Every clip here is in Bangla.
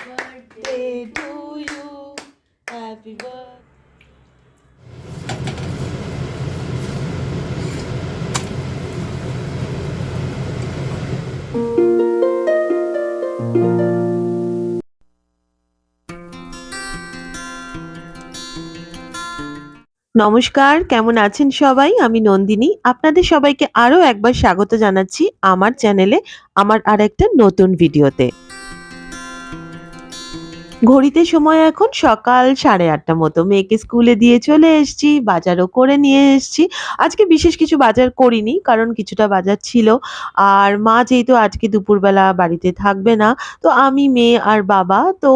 birthday to you. Happy birthday. নমস্কার, কেমন আছেন সবাই? আমি নন্দিনী। আপনাদের সবাইকে আরো একবার স্বাগত জানাচ্ছি আমার চ্যানেলে, আমার আরেকটা নতুন ভিডিওতে। ঘড়িতে সময় এখন সকাল 8:30 মতো। মেয়েকে স্কুলে দিয়ে চলে এসেছি, বাজারও করে নিয়ে এসেছি। আজকে বিশেষ কিছু বাজার করিনি, কারণ কিছুটা বাজার ছিল। আর মা যেহেতু আজকে দুপুরবেলা বাড়িতে থাকবে না, তো আমি, মেয়ে আর বাবা। তো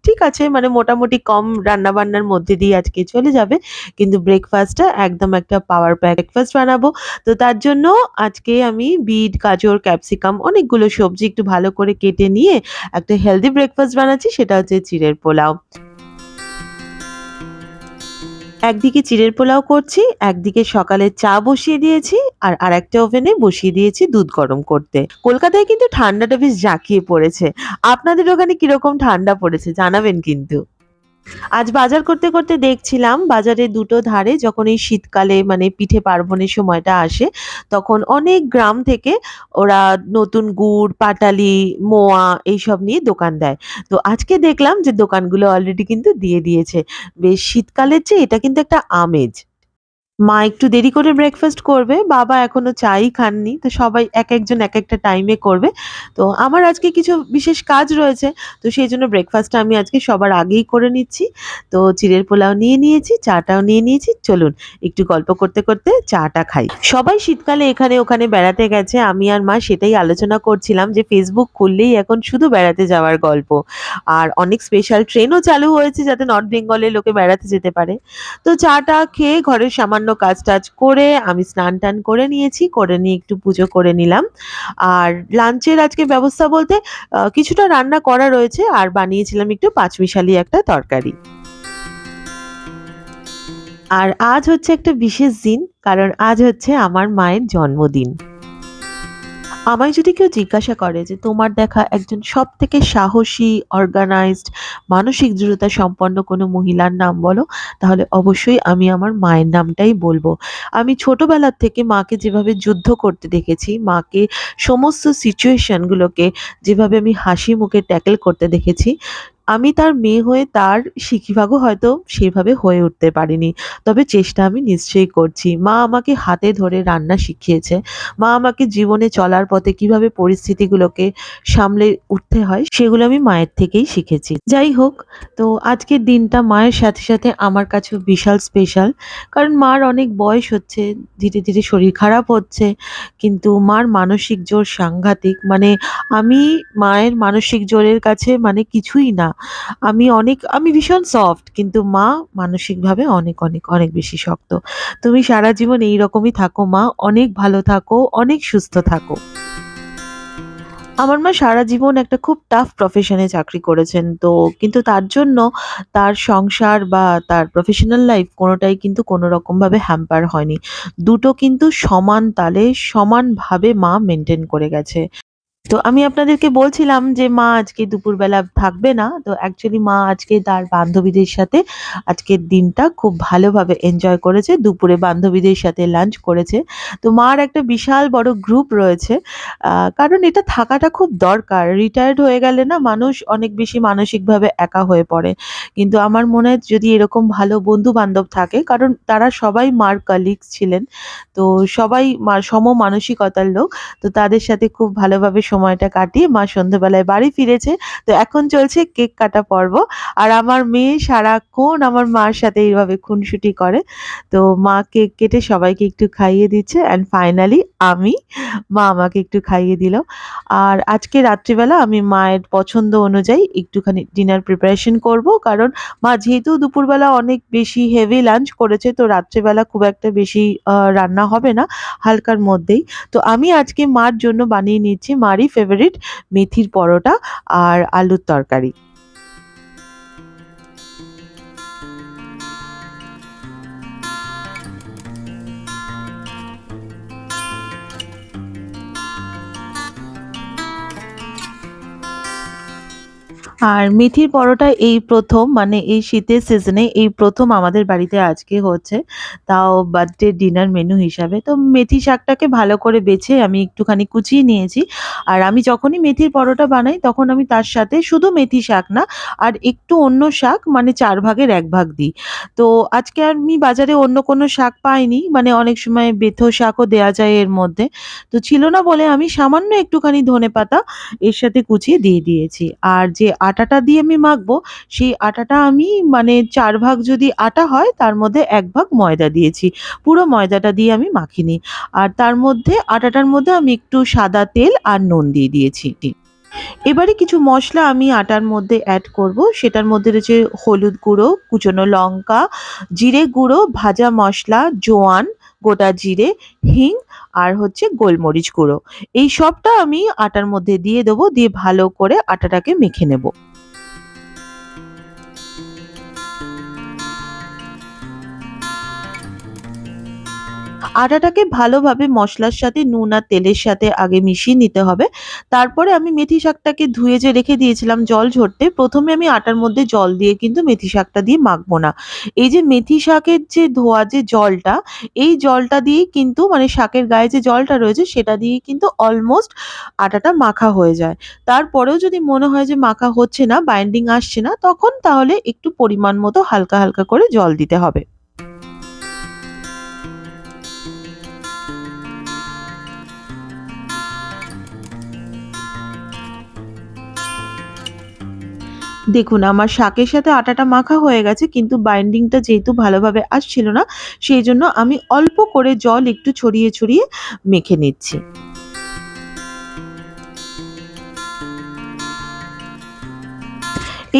ঠিক আছে, মানে মোটামুটি কম রান্নাবান্নার মধ্যে দিয়ে আজকে চলে যাবে। কিন্তু ব্রেকফাস্টটা একদম একটা পাওয়ার প্যাক ব্রেকফাস্ট বানাবো। তো তার জন্য আজকে আমি বিট, গাজর, ক্যাপসিকাম অনেকগুলো সবজি একটু ভালো করে কেটে নিয়ে একটা হেলদি ব্রেকফাস্ট বানাচ্ছি, সেটা হচ্ছে চিড়ের পোলাও। একদিকে চিড়ের পোলাও করছি, একদিকে সকালে চা বসিয়ে দিয়েছি, আর আরেকটা ওভেনে বসিয়ে দিয়েছি দুধ গরম করতে। কলকাতায় কিন্তু ঠান্ডাটা বেশ জাঁকিয়ে পড়েছে। আপনাদের ওখানে কিরকম ঠান্ডা পড়েছে জানাবেন কিন্তু। আজ বাজার করতে করতে দেখছিলাম বাজারে দুটো ধারে যখন এই শীতকালে মানে পিঠে পার্বণের সময়টা আসে, তখন অনেক গ্রাম থেকে ওরা নতুন গুড়, পাটালি, মোয়া এইসব নিয়ে দোকান দেয়। তো আজকে দেখলাম যে দোকানগুলো অলরেডি কিন্তু দিয়ে দিয়েছে। বেশ শীতকালের চেয়ে এটা কিন্তু একটা আমেজ। মা একটু দেরি করে ব্রেকফাস্ট করবে। বাবা এখনো চাই খাননি। তো সবাই একেকজন একেকটা টাইমে করবে। তো আমার আজকে কিছু বিশেষ কাজ রয়েছে। তো সেইজন্য ব্রেকফাস্টটা আমি আজকে সবার আগেই করে নিচ্ছি। তো চিড়ের পোলাও নিয়ে নিয়েছি, চাটাও নিয়ে নিয়েছি। চলুন একটু গল্প করতে করতে চাটা খাই। সবাই শীতকালে এখানে ওখানে বেড়াতে গেছে। আমি আর মা সেটাই আলোচনা করছিলাম যে ফেসবুক খুললেই এখন শুধু বেড়াতে যাওয়ার গল্প। আর অনেক স্পেশাল ট্রেনও চালু হয়েছে যাতে নর্থ বেঙ্গলের লোকে বেড়াতে যেতে পারে। তো চা-টা খেয়ে ঘরের সামান্য কাজ-টাজ করে আমি স্নান-টান করে নিয়েছি। করে নিয়ে একটু পুজো করে নিলাম। আর লাঞ্চের আজকে ব্যবস্থা বলতে কিছুটা রান্না করা রয়েছে আর বানিয়েছিলাম একটু পাঁচমিশালি একটা তরকারি। আর আজ হচ্ছে একটা বিশেষ দিন, কারণ আজ হচ্ছে আমার মায়ের জন্মদিন। আমায় যদি কেউ জিজ্ঞাসা করে যে তোমার দেখা একজন সবথেকে সাহসী, অর্গানাইজড, মানসিক দৃঢ়তা সম্পন্ন কোনো মহিলার নাম বলো, তাহলে অবশ্যই আমি আমার মায়ের নামটাই বলব। আমি ছোটবেলার থেকে মাকে যেভাবে যুদ্ধ করতে দেখেছি, মাকে সমস্ত সিচুয়েশন গুলোকে যেভাবে আমি হাসি মুখে ট্যাকেল করতে দেখেছি, আমি তার মেয়ে হয়ে তার সিকিভাগও হয়তো সেভাবে হয়ে উঠতে পারিনি। তবে চেষ্টা আমি নিশ্চয়ই করছি। মা আমাকে হাতে ধরে রান্না শিখিয়েছে। মা আমাকে জীবনে চলার পথে কিভাবে পরিস্থিতিগুলোকে সামলে উঠতে হয় সেগুলো আমি মায়ের থেকেই শিখেছি। যাই হোক, তো আজকের দিনটা মায়ের সাথে সাথে আমার কাছেও বিশাল স্পেশাল। কারণ মার অনেক বয়স হচ্ছে, ধীরে ধীরে শরীর খারাপ হচ্ছে, কিন্তু মার মানসিক জোর সাংঘাতিক। মানে আমি মায়ের মানসিক জোরের কাছে মানে কিছুই না। আমি ভীষণ সফট, কিন্তু মা মানসিকভাবে অনেক অনেক অনেক বেশি শক্ত। তুমি সারা জীবন এইরকমই থাকো মা, অনেক ভালো থাকো, অনেক সুস্থ থাকো। আমার মা সারা জীবন একটা খুব টাফ প্রফেশনে চাকরি করেছেন। তো কিন্তু তার জন্য তার সংসার বা তার প্রফেশনাল লাইফ কোনটাই কিন্তু কোনো রকমভাবে হ্যাম্পার হয়নি। দুটো কিন্তু সমান তালে সমানভাবে মা মেইনটেইন করে গেছে। তো আমি আপনাদেরকে বলছিলাম যে মা আজকে দুপুরবেলা থাকবে না। তো অ্যাকচুয়ালি মা আজকে তার বান্ধবীদের সাথে আজকের দিনটা খুব ভালোভাবে এনজয় করেছে। দুপুরে বান্ধবীদের সাথে লাঞ্চ করেছে। তো মার একটা বিশাল বড় গ্রুপ রয়েছে। কারণ এটা থাকাটা খুব দরকার। রিটায়ার্ড হয়ে গেলে না মানুষ অনেক বেশি মানসিকভাবে একা হয়ে পড়ে। কিন্তু আমার মনে হয় যদি এরকম ভালো বন্ধু-বান্ধব থাকে, কারণ তারা সবাই মার কলিগস ছিলেন। তো সবাই মার সমমানসিকতার লোক। তো তাদের সাথে খুব ভালোভাবে সময়টা কাটিয়ে মা সন্ধ্যেবেলায় বাড়ি ফিরেছে। তো এখন চলছে কেক কাটা পর্ব। আর আমার মেয়ে সারাক্ষণ আমার মার সাথে এইভাবে খুনসুটি করে। তো মা কেক কেটে সবাইকে একটু খাইয়ে দিচ্ছে অ্যান্ড ফাইনালি আমি, মা আমাকে একটু খাইয়ে দিল। আর আজকে রাত্রিবেলা আমি মায়ের পছন্দ অনুযায়ী একটুখানি ডিনার প্রিপারেশন করব। কারণ মা যেহেতু দুপুরবেলা অনেক বেশি হেভি লাঞ্চ করেছে, তো রাত্রিবেলা খুব একটা বেশি রান্না হবে না, হালকার মধ্যেই। তো আমি আজকে মার জন্য বানিয়ে নিচ্ছি মারই ফেভারিট মেথির পরোটা আর আলুর তরকারি। আর মেথির পরোটা এই ১ম মানে এই শীতের সিজনে এই ১ম আমাদের বাড়িতে আজকে হচ্ছে। তাও বার্থডে ডিনার মেনু হিসাবে। তো মেথি শাকটাকে ভালো করে বেছে আমি একটুখানি কুচিয়ে নিয়েছি। আর আমি যখনই মেথির পরোটা বানাই তখন আমি তার সাথে শুধু মেথি শাক না আর একটু অন্য শাক মানে ৪ ভাগের ১ ভাগ দিই। তো আজকে আমি বাজারে অন্য কোনো শাক পাইনি। মানে অনেক সময় বেথো শাকও দেয়া যায় এর মধ্যে। তো ছিল না বলে আমি সামান্য একটুখানি ধনেপাতা এর সাথে কুচিয়ে দিয়ে দিয়েছি। আর যে আটাটা দিয়ে আমি মাখবো, সেই আটাটা আমি মানে ৪ ভাগ যদি আটা হয় তার মধ্যে ১ ভাগ ময়দা দিয়েছি। পুরো ময়দাটা দিয়ে আমি মাখিনি। আর তার মধ্যে আটাটার মধ্যে আমি একটু সাদা তেল আর নুন দিয়ে দিয়েছি। এবারে কিছু মসলা আমি আটার মধ্যে অ্যাড করব। সেটার মধ্যে রয়েছে হলুদ গুঁড়ো, কুচনো লঙ্কা, জিরে গুঁড়ো, ভাজা মসলা, জোয়ান, গোটা জিরে, হিং আর হচ্ছে গোলমরিচ গুঁড়ো। এই সবটা আমি আটার মধ্যে দিয়ে দেবো, দিয়ে ভালো করে আটাটাকে মেখে নেব। আটাটাকে ভালোভাবে মসলার সাথে নুন আর তেলের সাথে আগে মিশিয়ে নিতে হবে। তারপরে আমি মেথি শাকটাকে ধুয়ে যে রেখে দিয়েছিলাম জল ঝরতে, ১ম এ আমি আটার মধ্যে জল দিয়ে কিন্তু মেথি শাকটা দিয়ে মাখবো না। এই যে মেথি শাকের যে ধোয়া যে জলটা, এই জলটা দিয়েই কিন্তু মানে শাকের গায়ে যে জলটা রয়েছে সেটা দিয়েই কিন্তু অলমোস্ট আটাটা মাখা হয়ে যায়। তারপরেও যদি মনে হয় যে মাখা হচ্ছে না, বাইন্ডিং আসছে না, তখন তাহলে একটু পরিমাণ মতো হালকা, হালকা করে জল দিতে হবে। দেখুন আমার শাকের সাথে আটাটা মাখা হয়ে গেছে কিন্তু বাইন্ডিংটা যেহেতু ভালোভাবে আসছিল না, সেইজন্য আমি অল্প করে জল একটু ছড়িয়ে, ছড়িয়ে মেখে নিচ্ছি।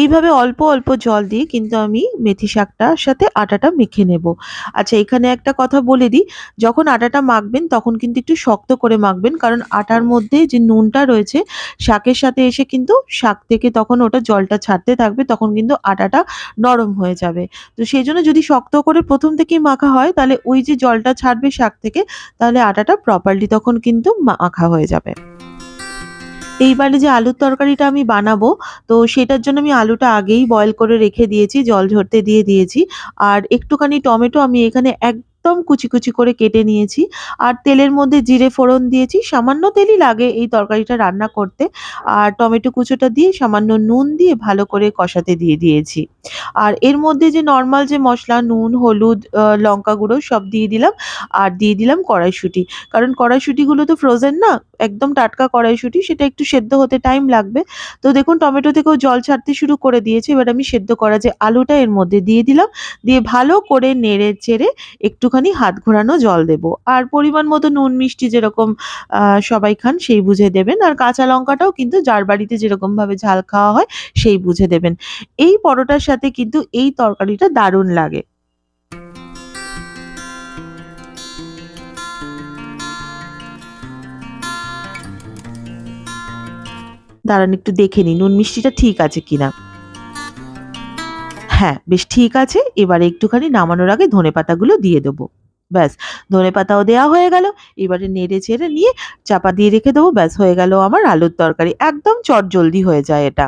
এইভাবে অল্প, অল্প জল দিয়ে কিন্তু আমি মেথি শাকটার সাথে আটাটা মেখে নেব। আচ্ছা এখানে একটা কথা বলে দিই, যখন আটাটা মাখবেন তখন কিন্তু একটু শক্ত করে মাখবেন। কারণ আটার মধ্যে যে নুনটা রয়েছে শাকের সাথে এসে কিন্তু শাক থেকে তখন ওটা জলটা ছাড়তে থাকবে তখন কিন্তু আটাটা নরম হয়ে যাবে। তো সেইজন্য যদি শক্ত করে ১ম থেকেই মাখা হয় তাহলে ওই যে জলটা ছাড়বে শাক থেকে তাহলে আটাটা প্রপারলি তখন কিন্তু মাখা হয়ে যাবে। এইবারে যে আলুর তরকারিটা আমি বানাবো, তো সেটার জন্য আমি আলুটা আগেই বয়েল করে রেখে দিয়েছি, জল ঝরতে দিয়ে দিয়েছি। আর একটুখানি টমেটো আমি এখানে একদম কুচি, কুচি করে কেটে নিয়েছি। আর তেলের মধ্যে জিরে ফোড়ন দিয়েছি। সামান্য তেলই লাগে এই তরকারিটা রান্না করতে। আর টমেটো কুচোটা দিয়ে সামান্য নুন দিয়ে ভালো করে কষাতে দিয়ে দিয়েছি। আর এর মধ্যে যে নরমাল যে মসলা নুন, হলুদ, লঙ্কা গুঁড়ো সব দিয়ে দিলাম। আর দিয়ে দিলাম কড়াইশুঁটি। কারণ কড়াইশুঁটিগুলো তো ফ্রোজেন না, একদম টাটকা কড়াইশুঁটি, সেটা একটু সেদ্ধ হতে টাইম লাগবে। তো দেখুন টমেটো থেকেও জল ছাড়তে শুরু করে দিয়েছে। এবার আমি সেদ্ধ করা যে আলুটা এর মধ্যে দিয়ে দিলাম। দিয়ে ভালো করে নেড়ে চেড়ে একটুখানি হাত ঘোরানো জল দেব। আর পরিমাণ মতো নুন মিষ্টি যেরকম সবাই খান সেই বুঝে দেবেন। আর কাঁচা লঙ্কাটাও কিন্তু যার বাড়িতে যেরকমভাবে ঝাল খাওয়া হয় সেই বুঝে দেবেন। এই পরোটার সাথে কিন্তু এই তরকারিটা দারুণ লাগে। দাঁড়ান একটু দেখে নিই নুন মিষ্টিটা ঠিক আছে কিনা। হ্যাঁ, বেশ ঠিক আছে। এবারে একটুখানি নামানোর আগে ধনেপাতাগুলো দিয়ে দেবো। ব্যাস ধনেপাতাও দেওয়া হয়ে গেল। এবারে নেড়ে চেড়ে নিয়ে চাপা দিয়ে রেখে দেবো। ব্যাস হয়ে গেল আমার আলুর তরকারি। একদম চটজলদি হয়ে যায় এটা।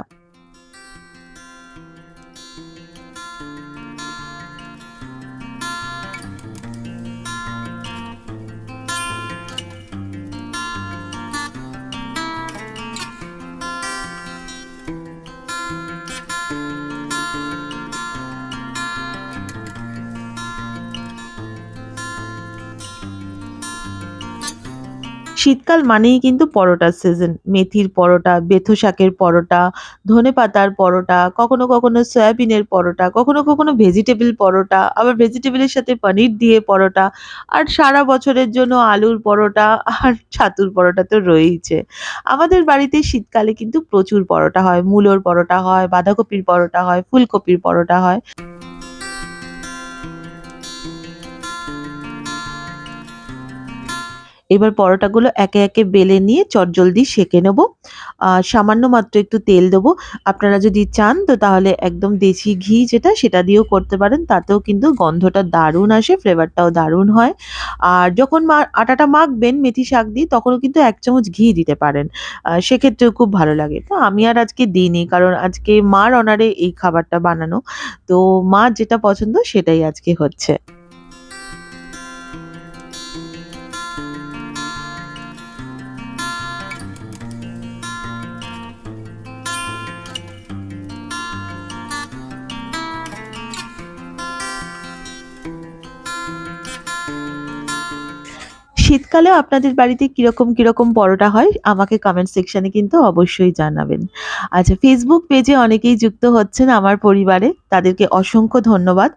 শীতকাল মানেই কিন্তু পরোটার সিজন। মেথির পরোটা, বেথো শাকের পরোটা, ধনেপাতার পরোটা, কখনো, কখনো সয়াবিনের পরোটা, কখনো, কখনো ভেজিটেবল পরোটা, আবার ভেজিটেবলের সাথে পনির দিয়ে পরোটা, আর সারা বছরের জন্য আলুর পরোটা আর ছাতুর পরোটা তো রয়েইছে। আমাদের বাড়িতে শীতকালে কিন্তু প্রচুর পরোটা হয়। মূলোর পরোটা হয়, বাঁধাকপির পরোটা হয়, ফুলকপির পরোটা হয়। এবার পরোটাগুলো একে, একে বেলে নিয়ে চটজলদি সেঁকে নেব। সামান্য মাত্র একটু তেল দেবো। আপনারা যদি চান তো তাহলে একদম দেশি ঘি যেটা সেটা দিয়েও করতে পারেন। তাতেও কিন্তু গন্ধটা দারুণ আসে, ফ্লেভারটাও দারুণ হয়। আর যখন আটাটা মাখবেন মেথি শাক দিয়ে তখনও কিন্তু ১ চামচ ঘি দিতে পারেন। সেক্ষেত্রেও খুব ভালো লাগে। তো আমি আর আজকে দিইনি কারণ আজকে মার অনারে এই খাবারটা বানানো। তো মার যেটা পছন্দ সেটাই আজকে হচ্ছে। শীতকালেও আপনাদের বাড়িতে কিরকম পরোটা হয় আমাকে কমেন্ট সেকশনে কিন্তু অবশ্যই জানাবেন। আচ্ছা, ফেসবুক পেজে অনেকেই যুক্ত হচ্ছেন আমার পরিবারে। তাদেরকে অসংখ্য ধন্যবাদ।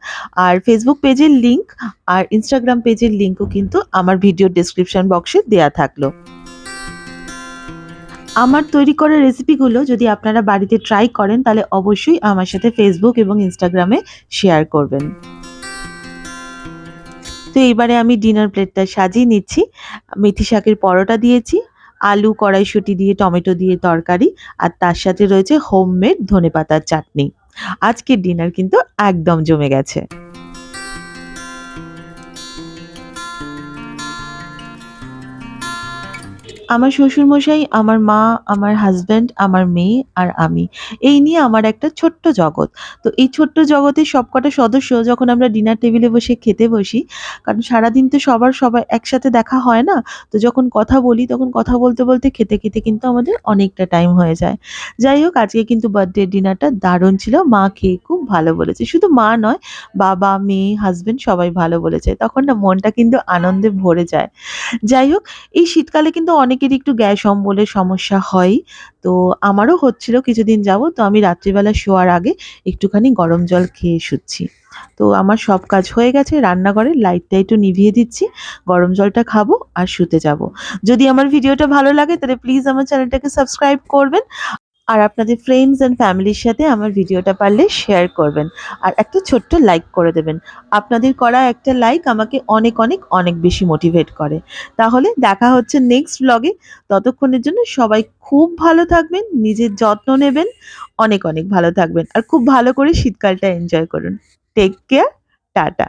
আর ফেসবুক পেজের লিংক আর ইনস্টাগ্রাম পেজের লিংকও কিন্তু আমার ভিডিও ডেসক্রিপশন বক্সে দেয়া থাকলো। আমার তৈরি করা রেসিপিগুলো যদি আপনারা বাড়িতে ট্রাই করেন তাহলে অবশ্যই আমার সাথে ফেসবুক এবং ইনস্টাগ্রামে শেয়ার করবেন। তো এইবারে আমি ডিনার প্লেটটা সাজিয়ে নিচ্ছি। মেথি শাকের পরোটা দিয়েছি, আলু, কড়াইশুঁটি দিয়ে টমেটো দিয়ে তরকারি আর তার সাথে রয়েছে হোমমেড ধনেপাতার চাটনি। আজকের ডিনার কিন্তু একদম জমে গেছে। আমার শ্বশুরমশাই, আমার মা, আমার হাসব্যান্ড, আমার মেয়ে আর আমি। এই নিয়ে আমার একটা ছোট্ট জগৎ। তো এই ছোট্ট জগতের সবকটা সদস্য যখন আমরা ডিনার টেবিলে বসে খেতে বসি, কারণ সারাদিন তো সবার একসাথে দেখা হয় না। তো যখন কথা বলি তখন কথা বলতে খেতে কিন্তু আমাদের অনেকটা টাইম হয়ে যায়। যাই হোক আজকে কিন্তু বার্থডে ডিনারটা দারুণ ছিল। মা খেয়ে খুব ভালো বলেছে। শুধু মা নয়, বাবা, মেয়ে, হাসব্যান্ড সবাই ভালো বলেছে। তখন না মনটা কিন্তু আনন্দে ভরে যায়। যাই হোক, এই শীতকালে কিন্তু অনেকেরই একটু গ্যাস অম্বলের সমস্যা হয়ই। তো আমারও হচ্ছিল কিছুদিন যাবৎ। তো আমি রাত্রিবেলা শোয়ার আগে একটুখানি গরম জল খেয়ে শুচ্ছি। তো আমার সব কাজ হয়ে গেছে। রান্নাঘরের লাইটটা একটু নিভিয়ে দিচ্ছি। গরম জলটা খাবো আর শুতে যাবো। যদি আমার ভিডিওটা ভালো লাগে তাহলে প্লিজ আমার চ্যানেলটাকে সাবস্ক্রাইব করবেন। আর আপনাদের ফ্রেন্ডস অ্যান্ড ফ্যামিলির সাথে আমার ভিডিওটা পারলে শেয়ার করবেন। আর একটা ছোট্ট লাইক করে দেবেন। আপনাদের করা একটা লাইক আমাকে অনেক বেশি মোটিভেট করে। তাহলে দেখা হচ্ছে নেক্সট ভ্লগে। ততক্ষণের জন্য সবাই খুব ভালো থাকবেন, নিজের যত্ন নেবেন, অনেক ভালো থাকবেন। আর খুব ভালো করে শীতকালটা এনজয় করুন। Take care, tata.